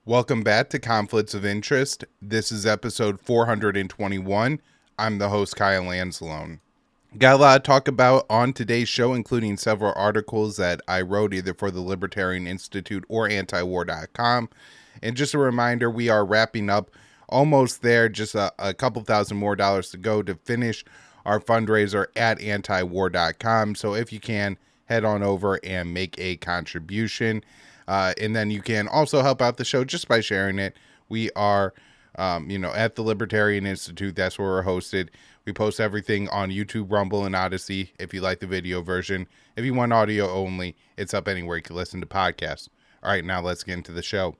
Welcome back to Conflicts of Interest. This is episode 421. I'm the host, Kyle Anzalone. Got a lot to talk about on today's show, including several articles that I wrote either for the Libertarian Institute or antiwar.com. And just a reminder, we are wrapping up almost there, just a couple thousand more dollars to go to finish our fundraiser at antiwar.com. So if you can, head on over and make a contribution. And then you can also help out the show just by sharing it. We are, at the Libertarian Institute. That's where we're hosted. We post everything on YouTube, Rumble, and Odysee if you like the video version. If you want audio only, it's up anywhere you can listen to podcasts. All right, now let's get into the show.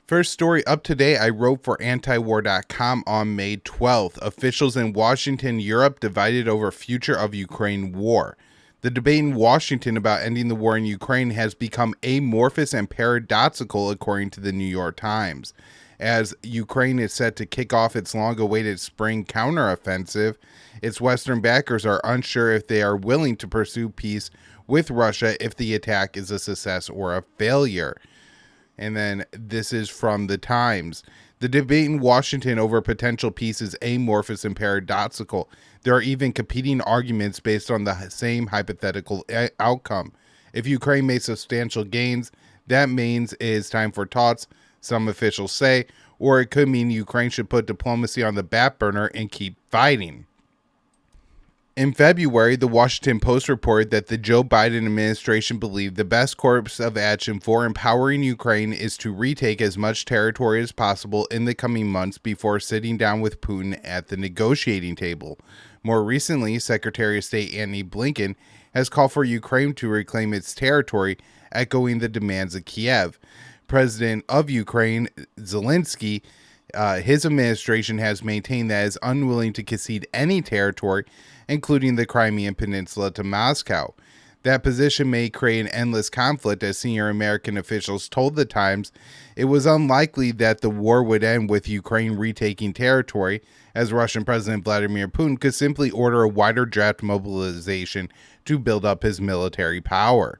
First story up today, I wrote for antiwar.com on May 12th. Officials in Washington, Europe divided over future of Ukraine war. The debate in Washington about ending the war in Ukraine has become amorphous and paradoxical, according to the New York Times. As Ukraine is set to kick off its long-awaited spring counteroffensive, its Western backers are unsure if they are willing to pursue peace with Russia if the attack is a success or a failure. And then this is from the Times. The debate in Washington over potential peace is amorphous and paradoxical. There are even competing arguments based on the same hypothetical outcome. If Ukraine makes substantial gains, that means it is time for talks, some officials say, or it could mean Ukraine should put diplomacy on the back burner and keep fighting. In February, the Washington Post reported that the Joe Biden administration believed the best course of action for empowering Ukraine is to retake as much territory as possible in the coming months before sitting down with Putin at the negotiating table. More recently, Secretary of State Antony Blinken has called for Ukraine to reclaim its territory, echoing the demands of Kiev. President of Ukraine, Zelensky, his administration has maintained that it is unwilling to concede any territory, including the Crimean Peninsula, to Moscow. That position may create an endless conflict, as senior American officials told the Times. It was unlikely that the war would end with Ukraine retaking territory, as Russian President Vladimir Putin could simply order a wider draft mobilization to build up his military power.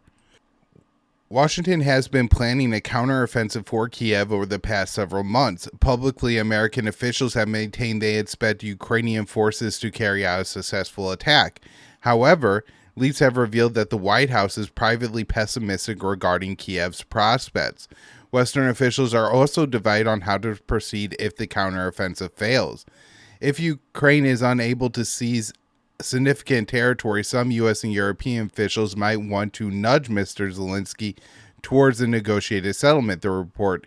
Washington has been planning a counteroffensive for Kiev over the past several months. Publicly, American officials have maintained they expect Ukrainian forces to carry out a successful attack. However, leaks have revealed that the White House is privately pessimistic regarding Kiev's prospects. Western officials are also divided on how to proceed if the counteroffensive fails. If Ukraine is unable to seize significant territory, some U.S. and European officials might want to nudge Mr. Zelensky towards a negotiated settlement, the report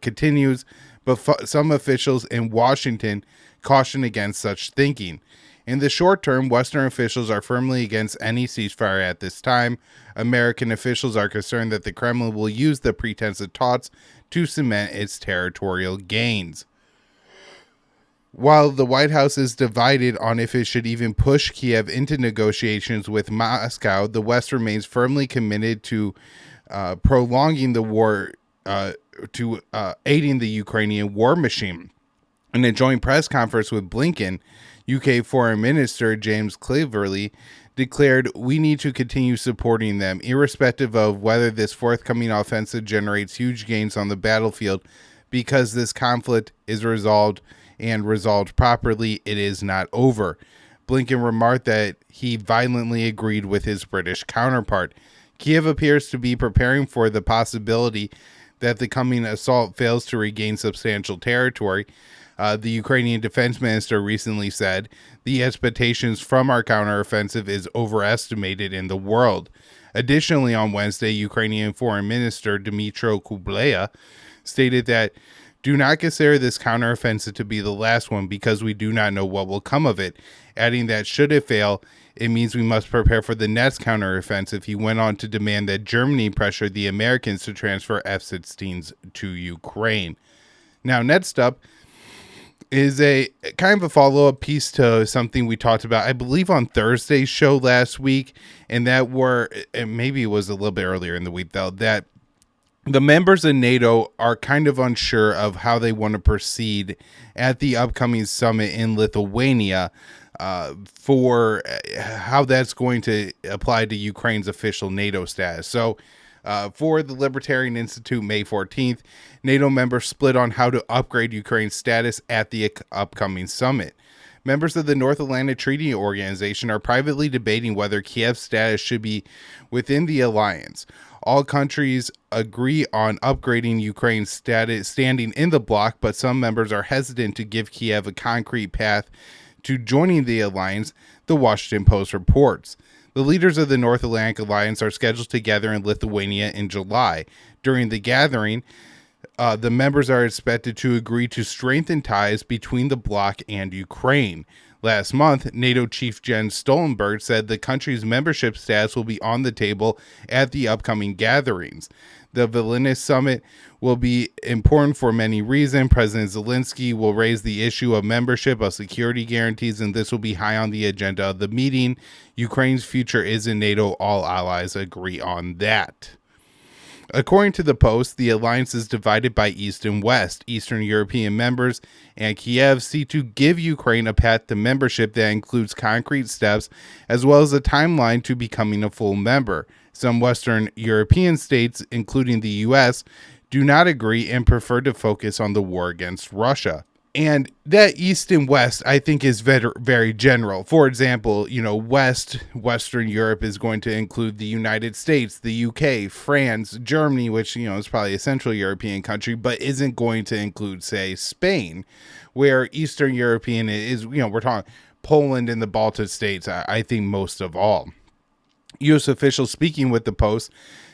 continues, but some officials in Washington caution against such thinking. In the short term, Western officials are firmly against any ceasefire at this time. American officials are concerned that the Kremlin will use the pretense of talks to cement its territorial gains. While the White House is divided on if it should even push Kiev into negotiations with Moscow, the West remains firmly committed to prolonging the war, to aiding the Ukrainian war machine. In a joint press conference with Blinken, UK Foreign Minister James Cleverly declared, "We need to continue supporting them, irrespective of whether this forthcoming offensive generates huge gains on the battlefield, because this conflict is resolved properly, it is not over." Blinken remarked that he violently agreed with his British counterpart. Kiev appears to be preparing for the possibility that the coming assault fails to regain substantial territory. The Ukrainian defense minister recently said, "The expectations from our counteroffensive is overestimated in the world." Additionally, on Wednesday, Ukrainian Foreign Minister Dmytro Kuleba stated that, "Do not consider this counteroffensive to be the last one because we do not know what will come of it," adding that should it fail, it means we must prepare for the next counteroffensive. He went on to demand that Germany pressure the Americans to transfer F-16s to Ukraine. Now, next up is a kind of a follow-up piece to something we talked about, I believe, on Thursday's show last week, and maybe it was a little bit earlier in the week, though, that the members of NATO are kind of unsure of how they want to proceed at the upcoming summit in Lithuania for how that's going to apply to Ukraine's official NATO status. So For the Libertarian Institute, May 14th, NATO members split on how to upgrade Ukraine's status at the upcoming summit. Members of the North Atlantic Treaty Organization are privately debating whether Kiev's status should be within the alliance. All countries agree on upgrading Ukraine's status standing in the bloc, but some members are hesitant to give Kiev a concrete path to joining the alliance, the Washington Post reports. The leaders of the North Atlantic Alliance are scheduled to gather in Lithuania in July. During the gathering, the members are expected to agree to strengthen ties between the bloc and Ukraine. Last month, NATO Chief Jens Stoltenberg said the country's membership status will be on the table at the upcoming gatherings. The Vilnius summit will be important for many reasons. President Zelensky will raise the issue of membership, of security guarantees, and this will be high on the agenda of the meeting. Ukraine's future is in NATO. All allies agree on that. According to the Post, the alliance is divided by East and West. Eastern European members and Kiev seek to give Ukraine a path to membership that includes concrete steps as well as a timeline to becoming a full member. Some Western European states, including the U.S., do not agree and prefer to focus on the war against Russia. And that East and West, I think, is very, very general. For example, Western Europe is going to include the United States, the UK, France, Germany, which, is probably a Central European country, but isn't going to include, say, Spain, where Eastern European is, we're talking Poland and the Baltic states, I think most of all. U.S. officials speaking with the Post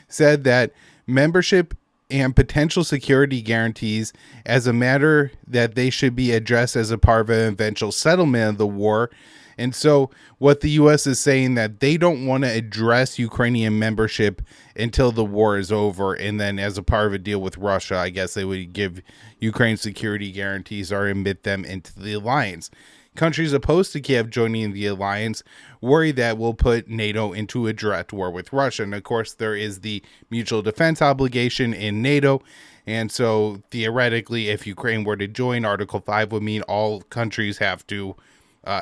said that membership and potential security guarantees as a matter that they should be addressed as a part of an eventual settlement of the war. And so what the U.S. is saying that they don't want to address Ukrainian membership until the war is over. And then as a part of a deal with Russia, I guess they would give Ukraine security guarantees or admit them into the alliance. Countries opposed to Kiev joining the alliance worry that will put NATO into a direct war with Russia. And of course, there is the mutual defense obligation in NATO. And so theoretically, if Ukraine were to join, Article 5 would mean all countries have to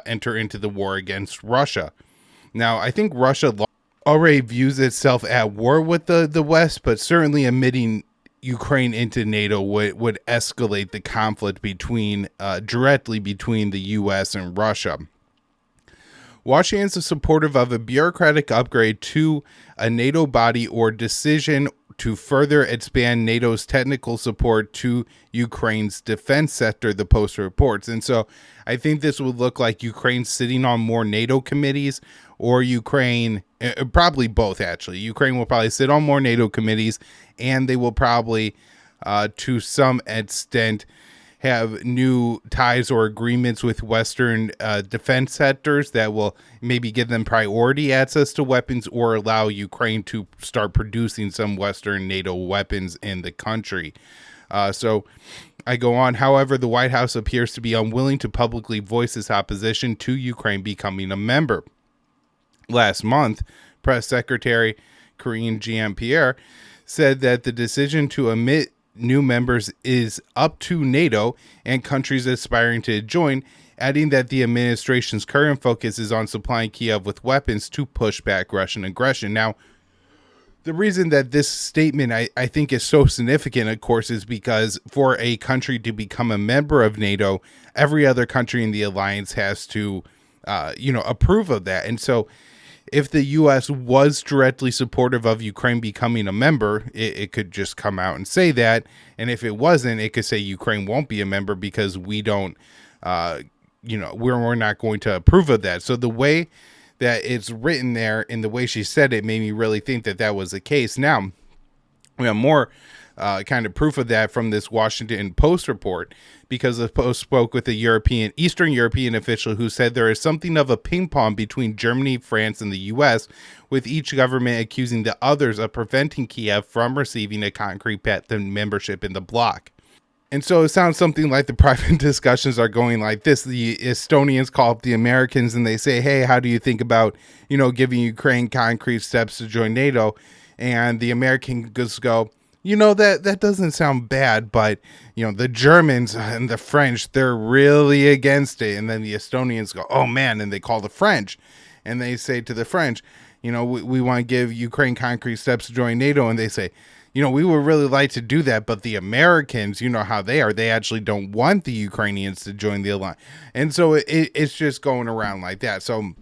enter into the war against Russia. Now, I think Russia already views itself at war with the West, but certainly admitting Ukraine into NATO would escalate the conflict directly between the U.S. and Russia. Washington is supportive of a bureaucratic upgrade to a NATO body or decision to further expand NATO's technical support to Ukraine's defense sector, the Post reports. And so I think this would look like Ukraine sitting on more NATO committees, or Ukraine, probably both actually. Ukraine will probably sit on more NATO committees, and they will probably, to some extent, have new ties or agreements with Western defense sectors that will maybe give them priority access to weapons or allow Ukraine to start producing some Western NATO weapons in the country. So I go on. However, the White House appears to be unwilling to publicly voice its opposition to Ukraine becoming a member. Last month, Press Secretary Karine Jean-Pierre said that the decision to admit new members is up to NATO and countries aspiring to join, adding that the administration's current focus is on supplying Kiev with weapons to push back Russian aggression. Now, the reason that this statement I think is so significant, of course, is because for a country to become a member of NATO, every other country in the alliance has to, approve of that. And so if the U.S. was directly supportive of Ukraine becoming a member, it could just come out and say that. And if it wasn't, it could say Ukraine won't be a member because we don't, we're not going to approve of that. So the way that it's written there and the way she said it made me really think that that was the case. Now, we have more kind of proof of that from this Washington Post report, because the Post spoke with a Eastern European official who said there is something of a ping pong between Germany, France, and the U.S., with each government accusing the others of preventing Kiev from receiving a concrete path to membership in the bloc. And so it sounds something like the private discussions are going like this. The Estonians call up the Americans and they say, hey, how do you think about, giving Ukraine concrete steps to join NATO? And the Americans go, that doesn't sound bad, but, the Germans and the French, they're really against it. And then the Estonians go, oh, man, and they call the French. And they say to the French, we want to give Ukraine concrete steps to join NATO. And they say, we would really like to do that, but the Americans, you know how they are. They actually don't want the Ukrainians to join the alliance. And so it's just going around like that. So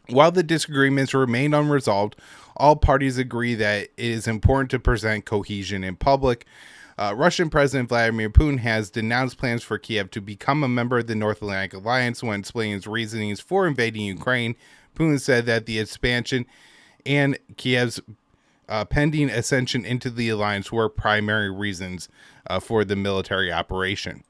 while the disagreements remain unresolved, all parties agree that it is important to present cohesion in public. Russian President Vladimir Putin has denounced plans for Kiev to become a member of the North Atlantic Alliance when explaining his reasonings for invading Ukraine. Putin said that the expansion and Kiev's pending ascension into the alliance were primary reasons for the military operation.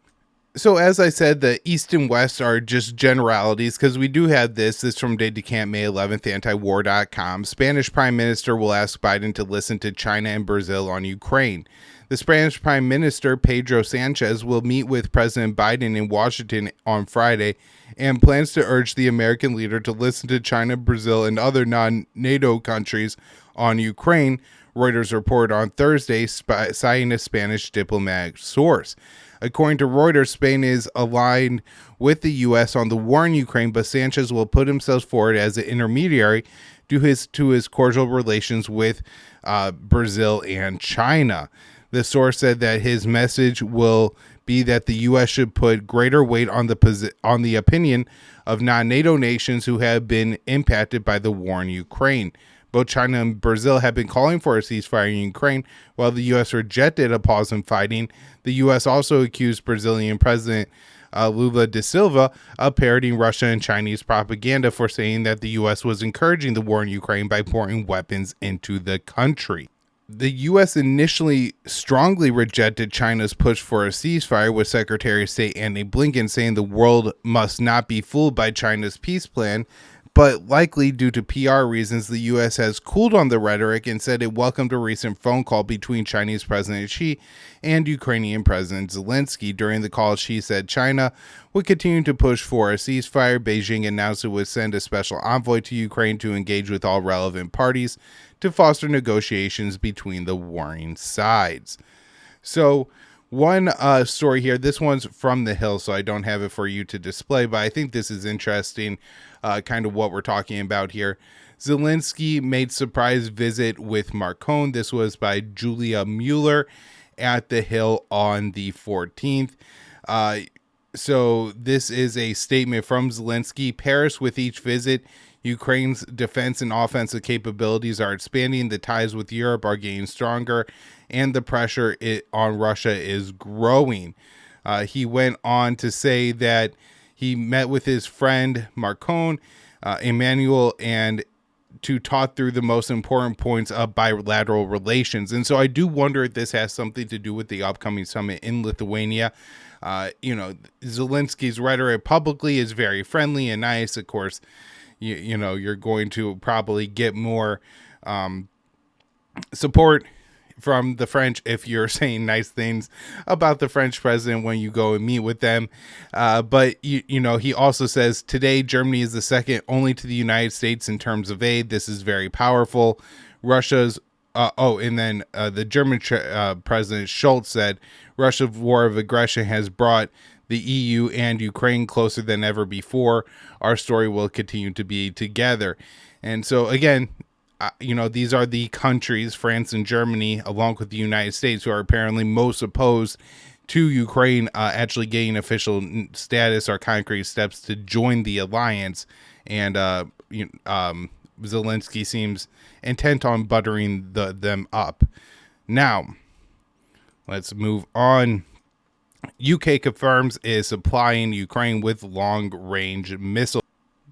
So as I said, the East and West are just generalities because we do have this. This from Day Camp, May 11th, antiwar.com. Spanish Prime Minister will ask Biden to listen to China and Brazil on Ukraine. The Spanish Prime Minister, Pedro Sanchez, will meet with President Biden in Washington on Friday and plans to urge the American leader to listen to China, Brazil, and other non-NATO countries on Ukraine, Reuters reported on Thursday, citing a Spanish diplomatic source. According to Reuters, Spain is aligned with the U.S. on the war in Ukraine, but Sanchez will put himself forward as an intermediary to his cordial relations with Brazil and China. The source said that his message will be that the U.S. should put greater weight on the opinion of non-NATO nations who have been impacted by the war in Ukraine. Both China and Brazil have been calling for a ceasefire in Ukraine, while the U.S. rejected a pause in fighting. The U.S. also accused Brazilian President Lula da Silva of parroting Russia and Chinese propaganda for saying that the U.S. was encouraging the war in Ukraine by pouring weapons into the country. The U.S. initially strongly rejected China's push for a ceasefire, with Secretary of State Antony Blinken saying the world must not be fooled by China's peace plan. But likely due to PR reasons, the U.S. has cooled on the rhetoric and said it welcomed a recent phone call between Chinese President Xi and Ukrainian President Zelensky. During the call, Xi said China would continue to push for a ceasefire. Beijing announced it would send a special envoy to Ukraine to engage with all relevant parties to foster negotiations between the warring sides. So, one story here, this one's from the Hill, so I don't have it for you to display, but I think this is interesting, kind of what we're talking about here. Zelensky made surprise visit with Macron. This was by Julia Mueller at the Hill on the 14th. So this is a statement from Zelensky. Paris, with each visit, Ukraine's defense and offensive capabilities are expanding, the ties with Europe are getting stronger, and the pressure on Russia is growing. He went on to say that he met with his friend Macron, Emmanuel, and to talk through the most important points of bilateral relations. And so I do wonder if this has something to do with the upcoming summit in Lithuania. Zelensky's rhetoric publicly is very friendly and nice. Of course, you're going to probably get more support from the French if you're saying nice things about the French president when you go and meet with them. But he also says today Germany is the second only to the United States in terms of aid. This is very powerful. Russia's and then the German President Schultz said Russia's war of aggression has brought the EU and Ukraine closer than ever before. Our story will continue to be together. And so again, these are the countries, France and Germany, along with the United States, who are apparently most opposed to Ukraine actually getting official status or concrete steps to join the alliance. And Zelensky seems intent on buttering them up. Now, let's move on. UK confirms is supplying Ukraine with long-range missiles.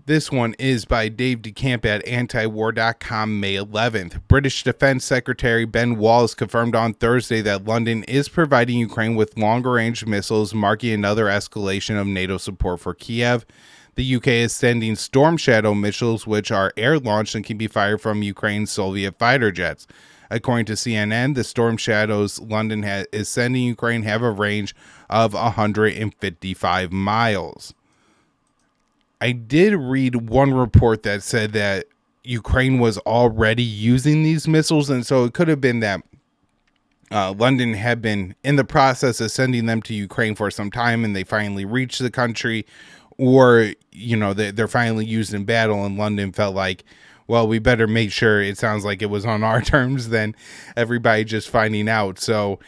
This one is by Dave DeCamp at antiwar.com, May 11th. British Defense Secretary Ben Wallace confirmed on Thursday that London is providing Ukraine with longer-range missiles, marking another escalation of NATO support for Kiev. The UK is sending Storm Shadow missiles, which are air-launched and can be fired from Ukraine's Soviet fighter jets. According to CNN, the Storm Shadows London is sending Ukraine have a range of 155 miles. I did read one report that said that Ukraine was already using these missiles, and so it could have been that London had been in the process of sending them to Ukraine for some time, and they finally reached the country, or they're finally used in battle, and London felt like, well, we better make sure it sounds like it was on our terms than everybody just finding out. So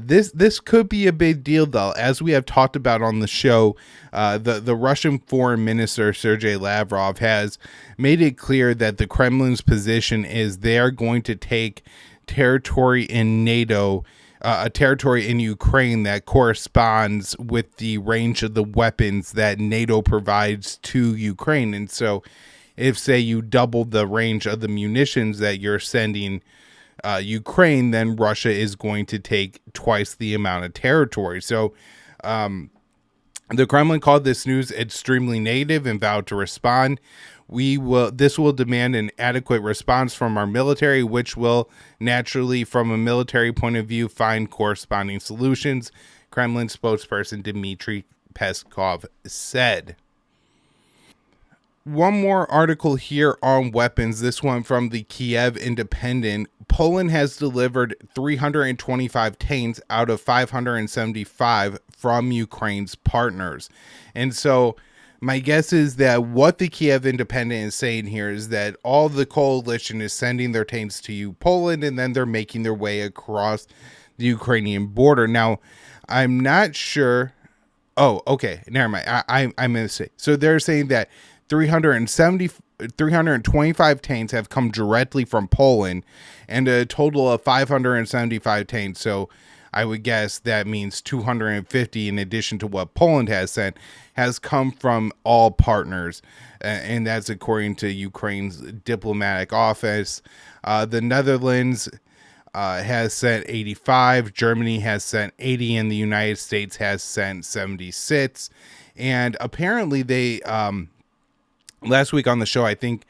this could be a big deal, though. As we have talked about on the show, the Russian Foreign Minister Sergei Lavrov has made it clear that the Kremlin's position is they are going to take territory in NATO, a territory in Ukraine that corresponds with the range of the weapons that NATO provides to Ukraine. And so if, say, you double the range of the munitions that you're sending Ukraine, then Russia is going to take twice the amount of territory. So the Kremlin called this news extremely negative and vowed to respond. This will demand an adequate response from our military, which will naturally, from a military point of view, find corresponding solutions, Kremlin spokesperson Dmitry Peskov said. One more article here on weapons, this one from the Kiev Independent. Poland has delivered 325 tanks out of 575 from Ukraine's partners. And so my guess is that what the Kiev Independent is saying here is that all the coalition is sending their tanks to Poland, and then they're making their way across the Ukrainian border. Now, I'm not sure. Oh, okay. Never mind. I'm going to say. So they're saying that 325 tanks have come directly from Poland, and a total of 575 tanks. So I would guess that means 250 in addition to what Poland has sent has come from all partners. And that's according to Ukraine's diplomatic office. The Netherlands has sent 85. Germany has sent 80, and the United States has sent 76. And apparently they, last week on the show, I think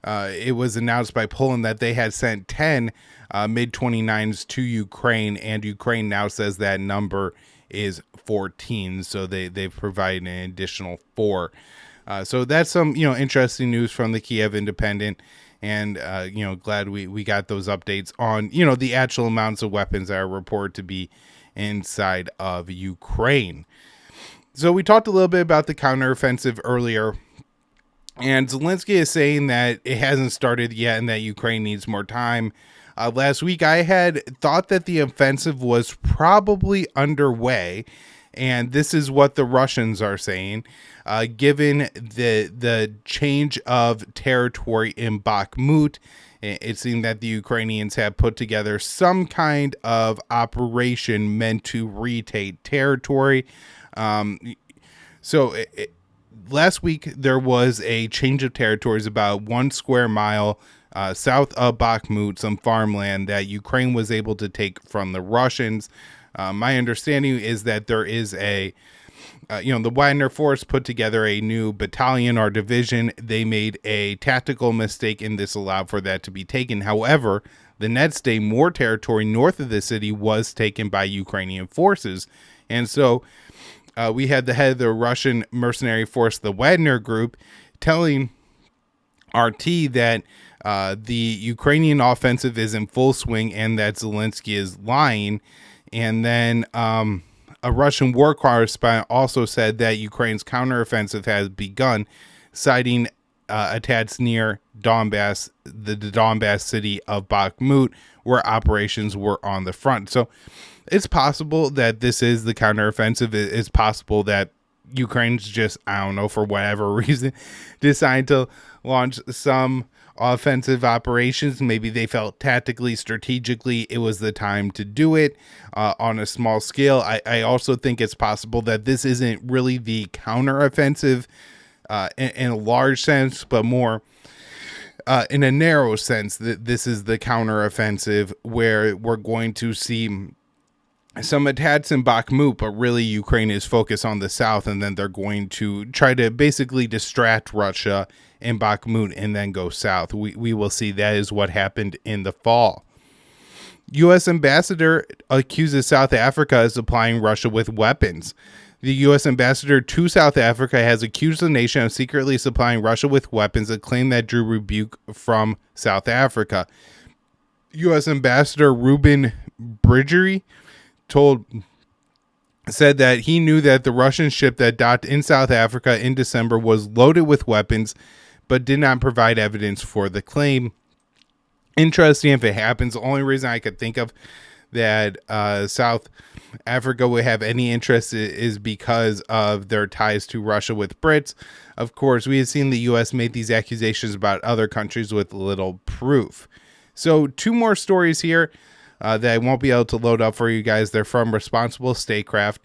it was announced by Poland that they had sent 10 MiG-29s to Ukraine, and Ukraine now says that number is 14. So they've provided an additional 4. So that's some, interesting news from the Kiev Independent, and, glad we got those updates on, the actual amounts of weapons that are reported to be inside of Ukraine. So we talked a little bit about the counteroffensive earlier, and Zelensky is saying that it hasn't started yet and that Ukraine needs more time. Last week, I had thought that the offensive was probably underway, and this is what the Russians are saying. Given the change of territory in Bakhmut, it seemed that the Ukrainians have put together some kind of operation meant to retake territory. Last week, there was a change of territories about 1 square mile south of Bakhmut, some farmland that Ukraine was able to take from the Russians. My understanding is that there is the Wagner force put together a new battalion or division. They made a tactical mistake, and this allowed for that to be taken. However, the next day, more territory north of the city was taken by Ukrainian forces. And so we had the head of the Russian mercenary force, the Wagner Group, telling RT that the Ukrainian offensive is in full swing and that Zelensky is lying. And then a Russian war correspondent also said that Ukraine's counteroffensive has begun, citing attacks near Donbass, the Donbass city of Bakhmut, where operations were on the front. So it's possible that this is the counteroffensive. It's possible that Ukraine's just, I don't know, for whatever reason, decided to launch some offensive operations. Maybe they felt tactically, strategically, it was the time to do it on a small scale. I also think it's possible that this isn't really the counteroffensive in a large sense, but more in a narrow sense, that this is the counteroffensive where we're going to see some attacks in Bakhmut, but really Ukraine is focused on the south, and then they're going to try to basically distract Russia in Bakhmut and then go south. We will see. That is what happened in the fall. U.S. ambassador accuses South Africa of supplying Russia with weapons. The U.S. ambassador to South Africa has accused the nation of secretly supplying Russia with weapons, a claim that drew rebuke from South Africa. U.S. ambassador Ruben Bridgery said that he knew that the Russian ship that docked in South Africa in December was loaded with weapons, but did not provide evidence for the claim. Interesting if it happens. The only reason I could think of that South Africa would have any interest is because of their ties to Russia with Brits. Of course, we have seen the U.S. make these accusations about other countries with little proof. So 2 more stories here that I won't be able to load up for you guys. They're from Responsible Statecraft.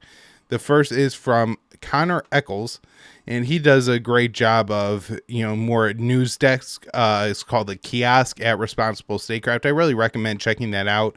The first is from Connor Eccles, and he does a great job of, more news desk. It's called The Kiosk at Responsible Statecraft. I really recommend checking that out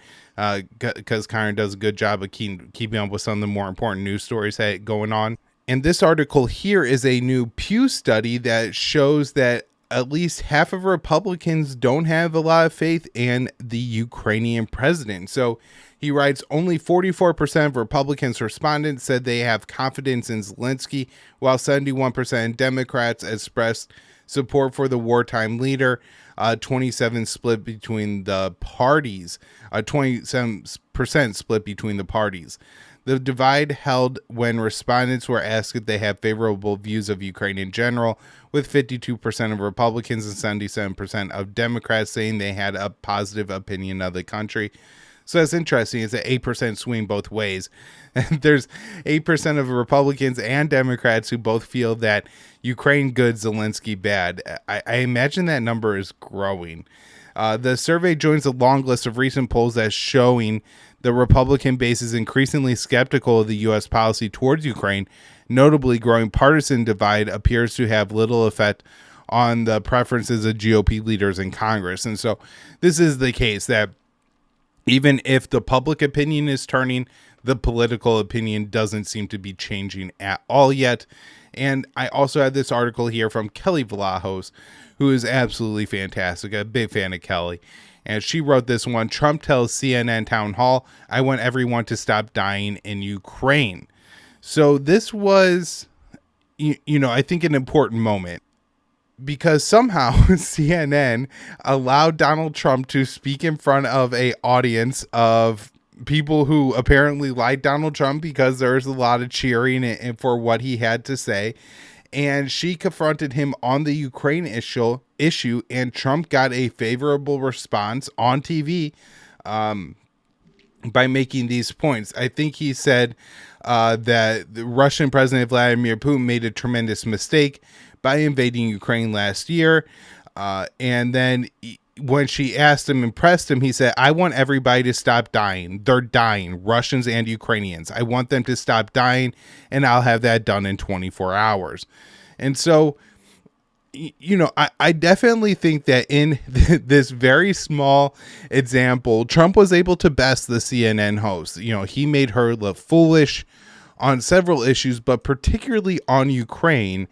because Connor does a good job of keeping up with some of the more important news stories that going on. And this article here is a new Pew study that shows that at least half of Republicans don't have a lot of faith in the Ukrainian president. So he writes, only 44% of Republicans respondents said they have confidence in Zelensky, while 71% of Democrats expressed support for the wartime leader. 27% split between the parties. 27% split between the parties. The divide held when respondents were asked if they have favorable views of Ukraine in general, with 52% of Republicans and 77% of Democrats saying they had a positive opinion of the country. So that's interesting. It's an 8% swing both ways. There's 8% of Republicans and Democrats who both feel that Ukraine good, Zelensky bad. I imagine that number is growing. The survey joins a long list of recent polls that's showing the Republican base is increasingly skeptical of the U.S. policy towards Ukraine. Notably, growing partisan divide appears to have little effect on the preferences of GOP leaders in Congress. And so this is the case that even if the public opinion is turning, the political opinion doesn't seem to be changing at all yet. And I also have this article here from Kelly Vlahos, who is absolutely fantastic. A big fan of Kelly. And she wrote this one: Trump tells CNN town hall, I want everyone to stop dying in Ukraine. So this was, I think an important moment, because somehow CNN allowed Donald Trump to speak in front of a audience of people who apparently liked Donald Trump because there was a lot of cheering for what he had to say. And she confronted him on the Ukraine issue, and Trump got a favorable response on TV by making these points. I think he said that the Russian President Vladimir Putin made a tremendous mistake by invading Ukraine last year. And then when she asked him and pressed him, he said, I want everybody to stop dying. They're dying, Russians and Ukrainians. I want them to stop dying, and I'll have that done in 24 hours. And so, I definitely think that in this very small example, Trump was able to best the CNN host. He made her look foolish on several issues, but particularly on Ukraine.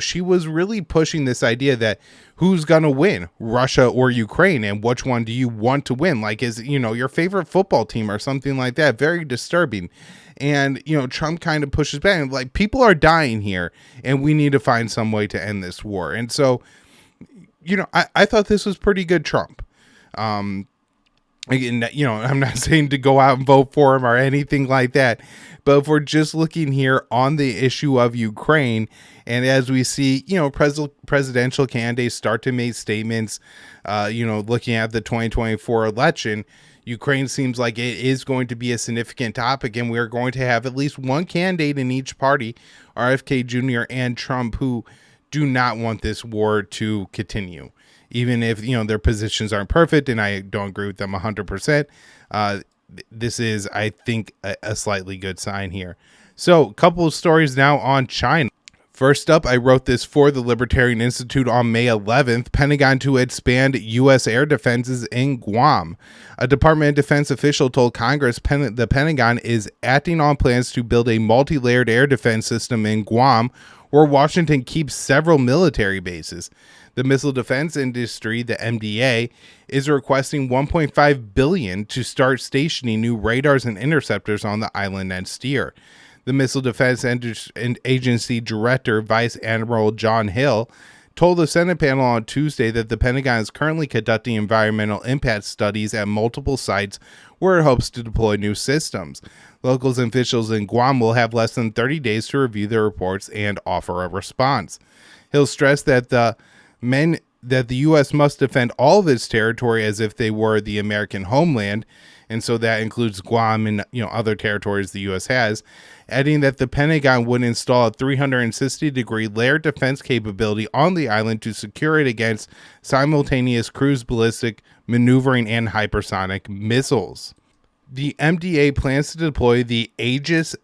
She was really pushing this idea that who's going to win, Russia or Ukraine, and which one do you want to win? Like, is, your favorite football team or something like that? Very disturbing. And, Trump kind of pushes back, like, people are dying here and we need to find some way to end this war. And so, I thought this was pretty good Trump. Again, I'm not saying to go out and vote for him or anything like that, but if we're just looking here on the issue of Ukraine, and as we see, presidential candidates start to make statements, looking at the 2024 election, Ukraine seems like it is going to be a significant topic, and we're going to have at least one candidate in each party, RFK Jr. and Trump, who do not want this war to continue. Even if, their positions aren't perfect, and I don't agree with them 100%, this is, I think, a slightly good sign here. So, a couple of stories now on China. First up, I wrote this for the Libertarian Institute on May 11th, Pentagon to expand U.S. air defenses in Guam. A Department of Defense official told Congress the Pentagon is acting on plans to build a multi-layered air defense system in Guam, where Washington keeps several military bases. The missile defense industry, the MDA, is requesting $1.5 billion to start stationing new radars and interceptors on the island next year. The Missile Defense Agency Director, Vice Admiral John Hill, told the Senate panel on Tuesday that the Pentagon is currently conducting environmental impact studies at multiple sites where it hopes to deploy new systems. Locals and officials in Guam will have less than 30 days to review the reports and offer a response. Hill stressed that the U.S. must defend all of its territory as if they were the American homeland, and so that includes Guam and other territories the U.S. has, adding that the Pentagon would install a 360-degree layered defense capability on the island to secure it against simultaneous cruise ballistic, maneuvering, and hypersonic missiles. The MDA plans to deploy the Aegis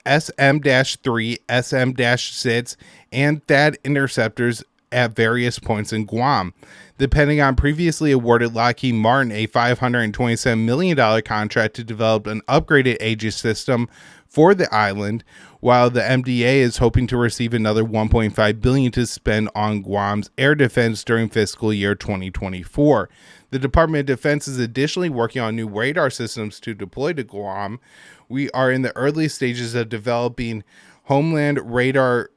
SM-3, SM-6, and THAAD interceptors at various points in Guam. The Pentagon previously awarded Lockheed Martin a $527 million contract to develop an upgraded Aegis system for the island, while the MDA is hoping to receive another $1.5 billion to spend on Guam's air defense during fiscal year 2024. The Department of Defense is additionally working on new radar systems to deploy to Guam. We are in the early stages of developing Homeland Radar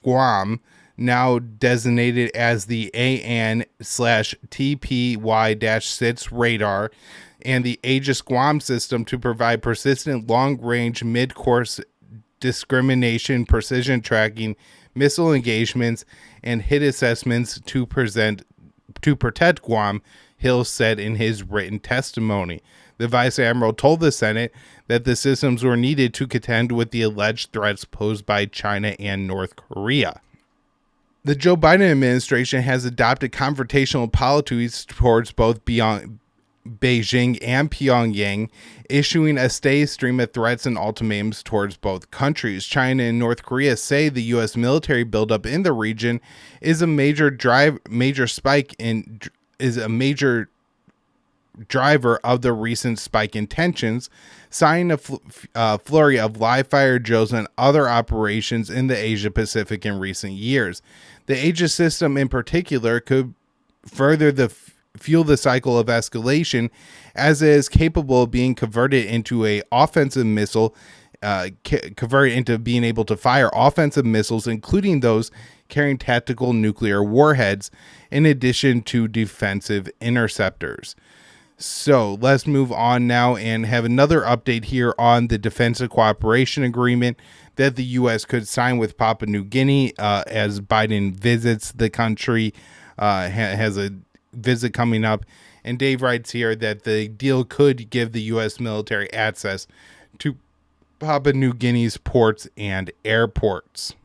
Guam, now designated as the AN/TPY-6 radar, and the Aegis Guam system to provide persistent long-range mid-course discrimination, precision tracking, missile engagements, and hit assessments to protect Guam, Hill said in his written testimony. The Vice Admiral told the Senate that the systems were needed to contend with the alleged threats posed by China and North Korea. The Joe Biden administration has adopted confrontational policies towards both Beijing and Pyongyang, issuing a steady stream of threats and ultimatums towards both countries. China and North Korea say the U.S. military buildup in the region is a major driver of the recent spike in tensions, signing a flurry of live-fire drills and other operations in the Asia-Pacific in recent years. The Aegis system in particular could further fuel the cycle of escalation, as it is capable of being converted into a offensive missile, converted into being able to fire offensive missiles, including those carrying tactical nuclear warheads, in addition to defensive interceptors. So let's move on now and have another update here on the Defensive Cooperation Agreement that the U.S. could sign with Papua New Guinea as Biden visits the country, has a visit coming up. And Dave writes here that the deal could give the U.S. military access to Papua New Guinea's ports and airports.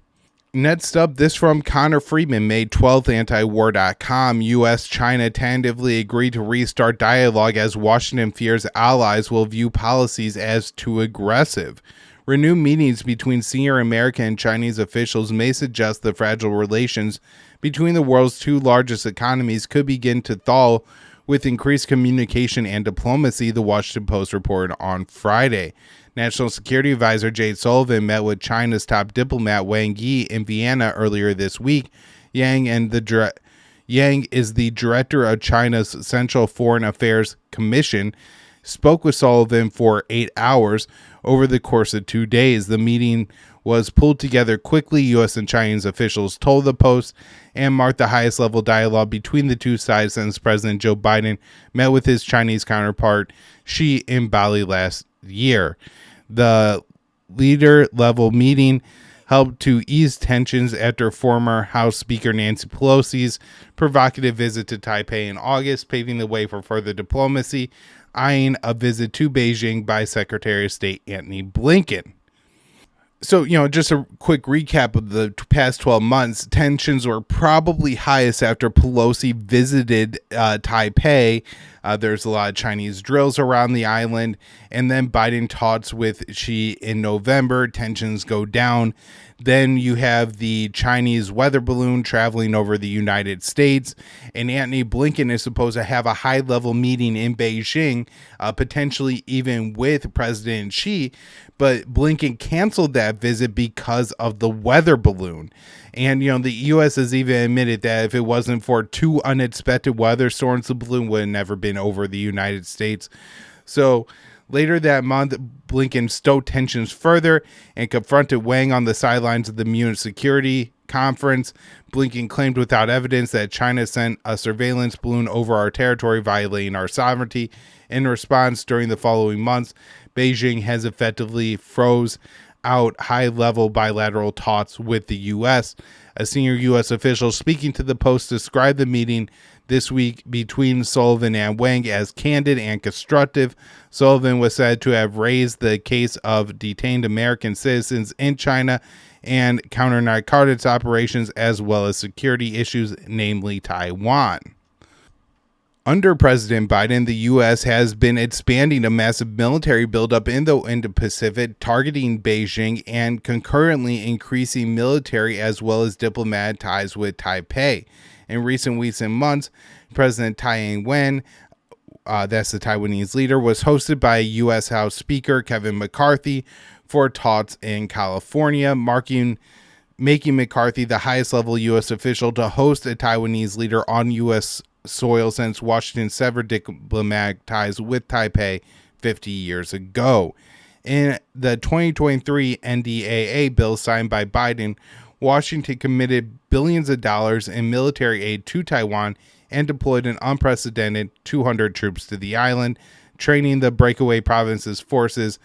Next up, this from Connor Friedman, May 12th, antiwar.com. U.S.-China tentatively agreed to restart dialogue as Washington fears allies will view policies as too aggressive. Renewed meetings between senior American and Chinese officials may suggest the fragile relations between the world's two largest economies could begin to thaw with increased communication and diplomacy, the Washington Post reported on Friday. National Security Advisor Jake Sullivan met with China's top diplomat Wang Yi in Vienna earlier this week. Yang is the director of China's Central Foreign Affairs Commission, spoke with Sullivan for 8 hours over the course of 2 days. The meeting was pulled together quickly, U.S. and Chinese officials told the Post, and marked the highest level dialogue between the two sides since President Joe Biden met with his Chinese counterpart Xi in Bali last year. The leader-level meeting helped to ease tensions after former House Speaker Nancy Pelosi's provocative visit to Taipei in August, paving the way for further diplomacy, eyeing a visit to Beijing by Secretary of State Antony Blinken. So, just a quick recap of the past 12 months. Tensions were probably highest after Pelosi visited Taipei. There's a lot of Chinese drills around the island. And then Biden talks with Xi in November. Tensions go down. Then you have the Chinese weather balloon traveling over the United States. And Antony Blinken is supposed to have a high-level meeting in Beijing, potentially even with President Xi. But Blinken canceled that visit because of the weather balloon. And, the U.S. has even admitted that if it wasn't for two unexpected weather storms, the balloon would have never been over the United States. So later that month, Blinken stoked tensions further and confronted Wang on the sidelines of the Munich Security Conference. Blinken claimed without evidence that China sent a surveillance balloon over our territory, violating our sovereignty. In response, during the following months, Beijing has effectively froze out high-level bilateral talks with the U.S. A senior U.S. official speaking to the Post described the meeting this week between Sullivan and Wang as candid and constructive. Sullivan was said to have raised the case of detained American citizens in China and counter-narcotics operations, as well as security issues, namely Taiwan. Under President Biden, the U.S. has been expanding a massive military buildup in the Indo-Pacific, targeting Beijing and concurrently increasing military as well as diplomatic ties with Taipei. In recent weeks and months, President Tsai Ing-wen, that's the Taiwanese leader, was hosted by U.S. House Speaker Kevin McCarthy for talks in California, making McCarthy the highest level U.S. official to host a Taiwanese leader on U.S. soil since Washington severed diplomatic ties with Taipei 50 years ago. In the 2023 NDAA bill signed by Biden, Washington committed billions of dollars in military aid to Taiwan and deployed an unprecedented 200 troops to the island, training the breakaway province's forces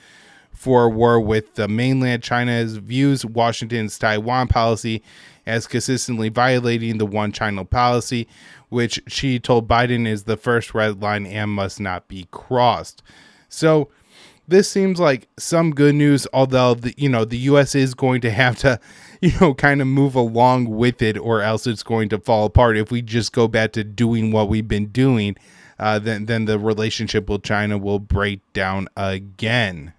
for war with the mainland. China views Washington's Taiwan policy as consistently violating the One China policy, which she told Biden is the first red line and must not be crossed. So this seems like some good news, although the U.S. is going to have to, kind of move along with it, or else it's going to fall apart. If we just go back to doing what we've been doing, then the relationship with China will break down again.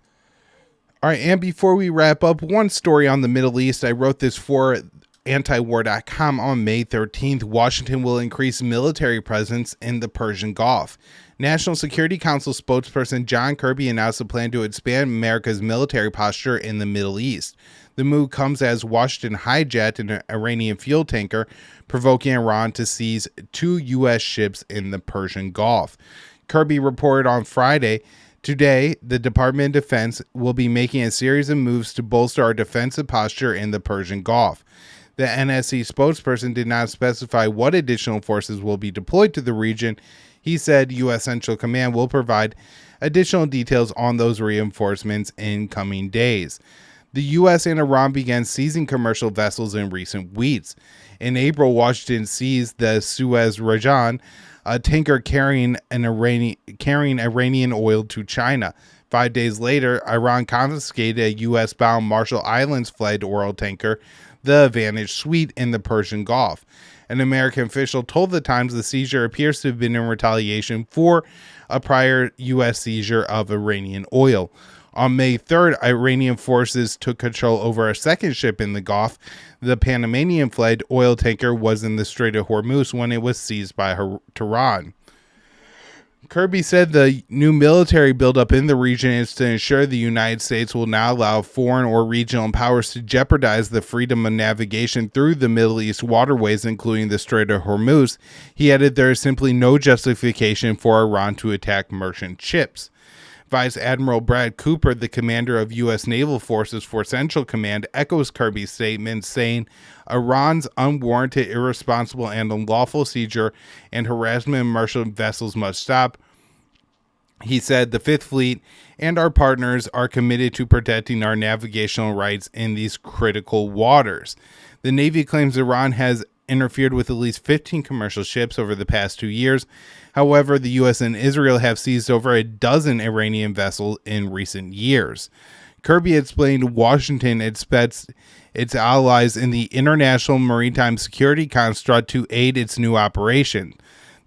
All right, and before we wrap up, one story on the Middle East. I wrote this for antiwar.com on May 13th. Washington will increase military presence in the Persian Gulf. National Security Council spokesperson John Kirby announced a plan to expand America's military posture in the Middle East. The move comes as Washington hijacked an Iranian fuel tanker, provoking Iran to seize 2 U.S. ships in the Persian Gulf. Kirby reported on Friday, "Today, the Department of Defense will be making a series of moves to bolster our defensive posture in the Persian Gulf." The NSC spokesperson did not specify what additional forces will be deployed to the region. He said U.S. Central Command will provide additional details on those reinforcements in coming days. The U.S. and Iran began seizing commercial vessels in recent weeks. In April, Washington seized the Suez Rajan, a tanker carrying Iranian oil to China. 5 days later, Iran confiscated a U.S.-bound Marshall Islands flagged oil tanker, the Vantage Suite, in the Persian Gulf. An American official told the Times the seizure appears to have been in retaliation for a prior U.S. seizure of Iranian oil. On May 3rd, Iranian forces took control over a second ship in the Gulf. The Panamanian flagged oil tanker was in the Strait of Hormuz when it was seized by Tehran. Kirby said the new military buildup in the region is to ensure the United States will not allow foreign or regional powers to jeopardize the freedom of navigation through the Middle East waterways, including the Strait of Hormuz. He added there is simply no justification for Iran to attack merchant ships. Vice Admiral Brad Cooper, the commander of U.S. Naval Forces for Central Command, echoes Kirby's statement, saying Iran's unwarranted, irresponsible, and unlawful seizure and harassment of merchant vessels must stop. He said the Fifth Fleet and our partners are committed to protecting our navigational rights in these critical waters. The Navy claims Iran has interfered with at least 15 commercial ships over the past 2 years. However, the U.S. and Israel have seized over a dozen Iranian vessels in recent years. Kirby explained Washington expects its allies in the international maritime security construct to aid its new operation.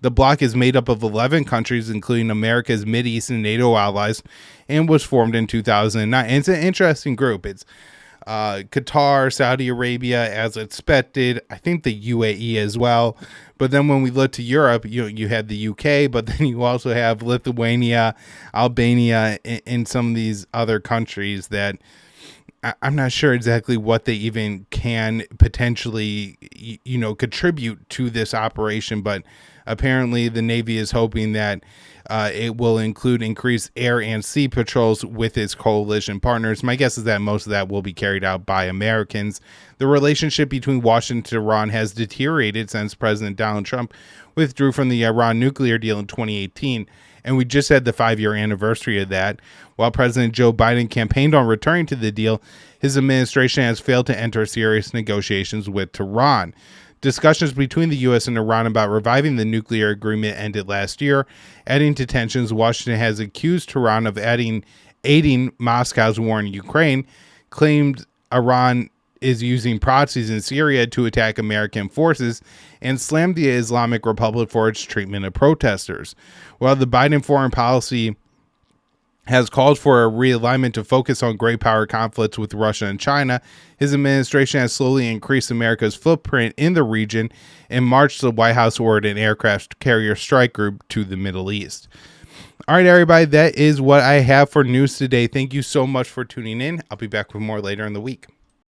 The bloc is made up of 11 countries, including America's Mideast and NATO allies, and was formed in 2009. And it's an interesting group. It's Qatar, Saudi Arabia, as expected. I think the UAE as well. But then when we look to Europe, you had the UK, but then you also have Lithuania, Albania, and some of these other countries that I'm not sure exactly what they even can potentially, contribute to this operation. But apparently the Navy is hoping that it will include increased air and sea patrols with its coalition partners. My guess is that most of that will be carried out by Americans. The relationship between Washington and Iran has deteriorated since President Donald Trump withdrew from the Iran nuclear deal in 2018. and we just had the 5-year anniversary of that. While President Joe Biden campaigned on returning to the deal, his administration has failed to enter serious negotiations with Tehran. Discussions between the U.S. and Iran about reviving the nuclear agreement ended last year, adding to tensions. Washington has accused Tehran of aiding Moscow's war in Ukraine, claimed Iran is using proxies in Syria to attack American forces, and slammed the Islamic Republic for its treatment of protesters. While the Biden foreign policy has called for a realignment to focus on great power conflicts with Russia and China, his administration has slowly increased America's footprint in the region. In March, the White House ordered an aircraft carrier strike group to the Middle East. All right, everybody, that is what I have for news today. Thank you so much for tuning in. I'll be back with more later in the week.